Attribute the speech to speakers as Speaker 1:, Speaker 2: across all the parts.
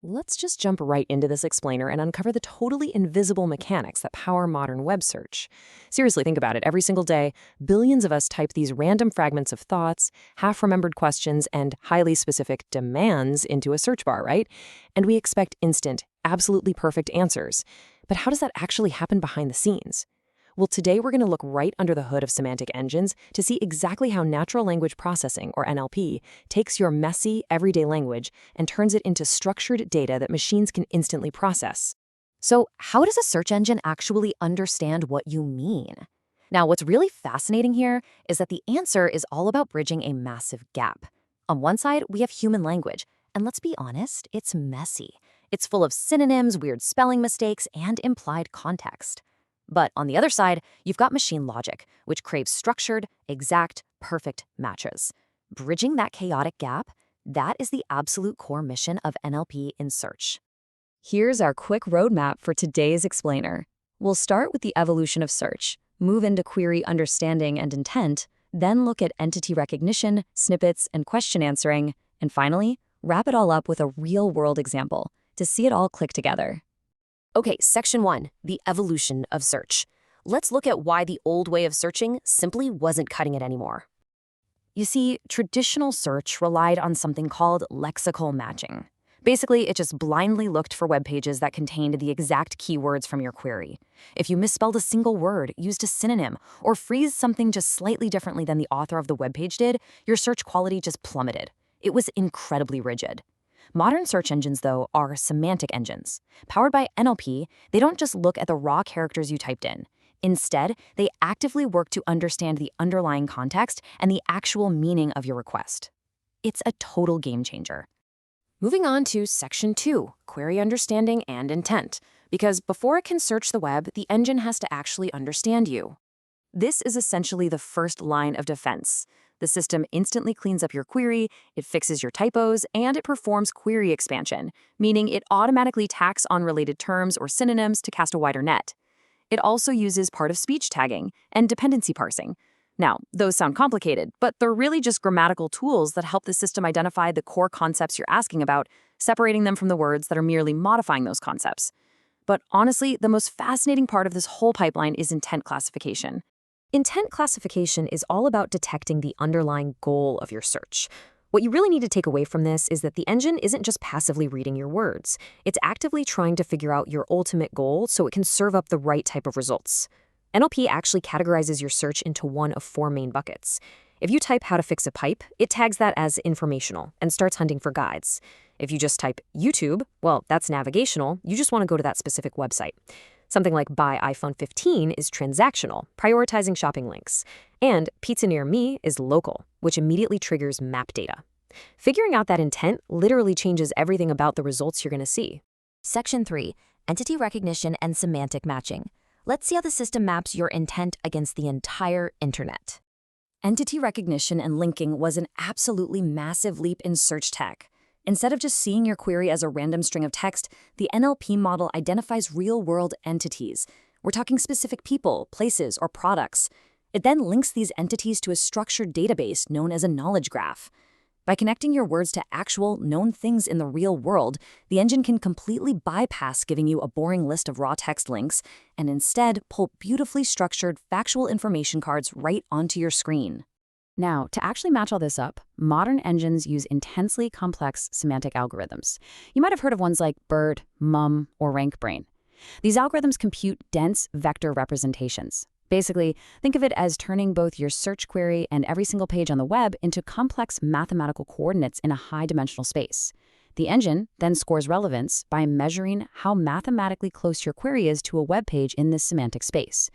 Speaker 1: Let's just jump right into this explainer and uncover the totally invisible mechanics that power modern web search. Seriously, think about it. Every single day, billions of us type these random fragments of thoughts, half-remembered questions, and highly specific demands into a search bar, right? And we expect instant, absolutely perfect answers. But how does that actually happen behind the scenes? Well, today we're going to look right under the hood of semantic engines to see exactly how natural language processing, or NLP, takes your messy, everyday language and turns it into structured data that machines can instantly process.
Speaker 2: So, how does a search engine actually understand what you mean? Now, what's really fascinating here is that the answer is all about bridging a massive gap. On one side, we have human language, and let's be honest, it's messy. It's full of synonyms, weird spelling mistakes, and implied context. But on the other side, you've got machine logic, which craves structured, exact, perfect matches. Bridging that chaotic gap, that is the absolute core mission of NLP in search.
Speaker 3: Here's our quick roadmap for today's explainer. We'll start with the evolution of search, move into query understanding and intent, then look at entity recognition, snippets, and question answering, and finally, wrap it all up with a real-world example to see it all click together.
Speaker 2: Okay, Section 1, the evolution of search. Let's look at why the old way of searching simply wasn't cutting it anymore. You see, traditional search relied on something called lexical matching. Basically, it just blindly looked for web pages that contained the exact keywords from your query. If you misspelled a single word, used a synonym, or phrased something just slightly differently than the author of the web page did, your search quality just plummeted. It was incredibly rigid. Modern search engines, though, are semantic engines. Powered by NLP, they don't just look at the raw characters you typed in. Instead, they actively work to understand the underlying context and the actual meaning of your request. It's a total game changer. Moving on to Section 2, query understanding and intent. Because before it can search the web, the engine has to actually understand you. This is essentially the first line of defense. The system instantly cleans up your query, it fixes your typos, and it performs query expansion, meaning it automatically tacks on related terms or synonyms to cast a wider net. It also uses part-of-speech tagging and dependency parsing. Now, those sound complicated, but they're really just grammatical tools that help the system identify the core concepts you're asking about, separating them from the words that are merely modifying those concepts. But honestly, the most fascinating part of this whole pipeline is intent classification. Intent classification is all about detecting the underlying goal of your search. What you really need to take away from this is that the engine isn't just passively reading your words. It's actively trying to figure out your ultimate goal so it can serve up the right type of results. NLP actually categorizes your search into one of 4 main buckets. If you type how to fix a pipe, it tags that as informational and starts hunting for guides. If you just type YouTube, well, that's navigational. You just want to go to that specific website. Something like buy iPhone 15 is transactional, prioritizing shopping links. And pizza near me is local, which immediately triggers map data. Figuring out that intent literally changes everything about the results you're going to see.
Speaker 4: Section 3, entity recognition and semantic matching. Let's see how the system maps your intent against the entire internet.
Speaker 3: Entity recognition and linking was an absolutely massive leap in search tech. Instead of just seeing your query as a random string of text, the NLP model identifies real-world entities. We're talking specific people, places, or products. It then links these entities to a structured database known as a knowledge graph. By connecting your words to actual, known things in the real world, the engine can completely bypass giving you a boring list of raw text links and instead pull beautifully structured, factual information cards right onto your screen.
Speaker 5: Now, to actually match all this up, modern engines use intensely complex semantic algorithms. You might have heard of ones like BERT, MUM, or RankBrain. These algorithms compute dense vector representations. Basically, think of it as turning both your search query and every single page on the web into complex mathematical coordinates in a high-dimensional space. The engine then scores relevance by measuring how mathematically close your query is to a web page in this semantic space.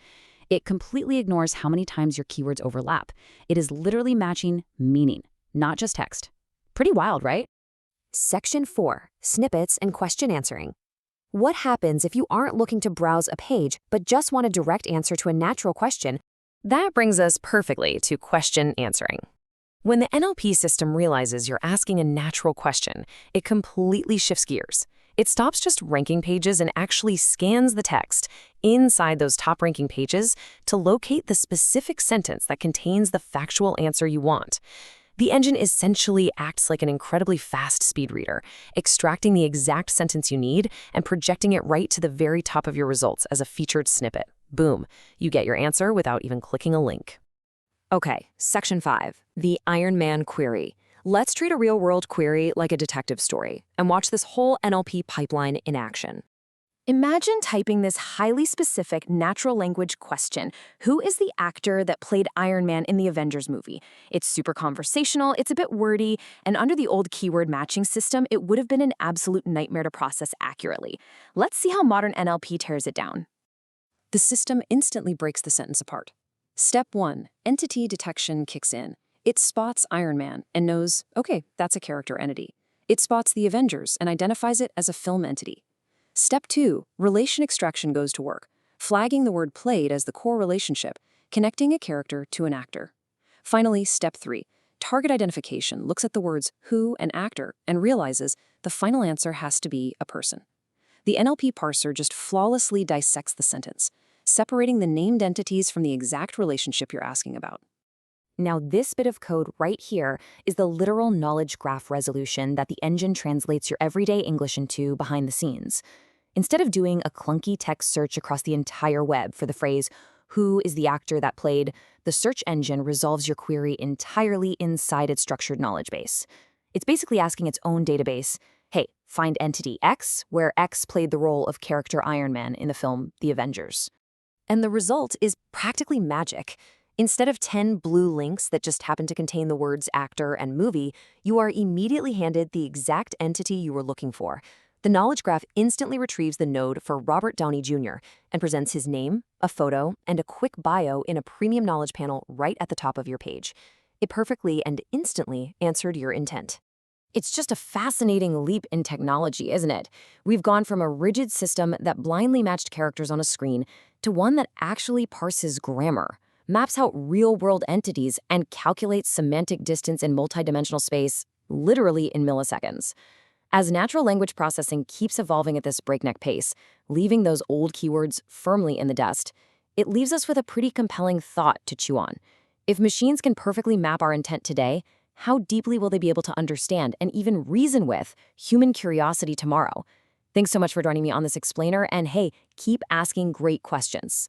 Speaker 5: It completely ignores how many times your keywords overlap. It is literally matching meaning, not just text. Pretty wild, right?
Speaker 2: Section 4, snippets and question answering. What happens if you aren't looking to browse a page, but just want a direct answer to a natural question?
Speaker 1: That brings us perfectly to question answering. When the NLP system realizes you're asking a natural question, it completely shifts gears. It stops just ranking pages and actually scans the text inside those top-ranking pages to locate the specific sentence that contains the factual answer you want. The engine essentially acts like an incredibly fast speed reader, extracting the exact sentence you need and projecting it right to the very top of your results as a featured snippet. Boom, you get your answer without even clicking a link. Okay, Section 5, the Iron Man query. Let's treat a real-world query like a detective story and watch this whole NLP pipeline in action.
Speaker 2: Imagine typing this highly specific natural language question. Who is the actor that played Iron Man in the Avengers movie? It's super conversational, it's a bit wordy, and under the old keyword matching system, it would have been an absolute nightmare to process accurately. Let's see how modern NLP tears it down.
Speaker 1: The system instantly breaks the sentence apart. Step 1, entity detection kicks in. It spots Iron Man and knows, okay, that's a character entity. It spots the Avengers and identifies it as a film entity. Step 2, relation extraction goes to work, flagging the word played as the core relationship, connecting a character to an actor. Finally, Step 3, target identification looks at the words who and actor and realizes the final answer has to be a person. The NLP parser just flawlessly dissects the sentence, separating the named entities from the exact relationship you're asking about.
Speaker 3: Now, this bit of code right here is the literal knowledge graph resolution that the engine translates your everyday English into behind the scenes. Instead of doing a clunky text search across the entire web for the phrase, who is the actor that played, the search engine resolves your query entirely inside its structured knowledge base. It's basically asking its own database, hey, find entity X, where X played the role of character Iron Man in the film The Avengers.
Speaker 1: And the result is practically magic. Instead of 10 blue links that just happen to contain the words actor and movie, you are immediately handed the exact entity you were looking for. The knowledge graph instantly retrieves the node for Robert Downey Jr. and presents his name, a photo, and a quick bio in a premium knowledge panel right at the top of your page. It perfectly and instantly answered your intent.
Speaker 2: It's just a fascinating leap in technology, isn't it? We've gone from a rigid system that blindly matched characters on a screen to one that actually parses grammar, maps out real-world entities, and calculates semantic distance in multidimensional space, literally in milliseconds. As natural language processing keeps evolving at this breakneck pace, leaving those old keywords firmly in the dust, it leaves us with a pretty compelling thought to chew on. If machines can perfectly map our intent today, how deeply will they be able to understand and even reason with human curiosity tomorrow? Thanks so much for joining me on this explainer, and hey, keep asking great questions.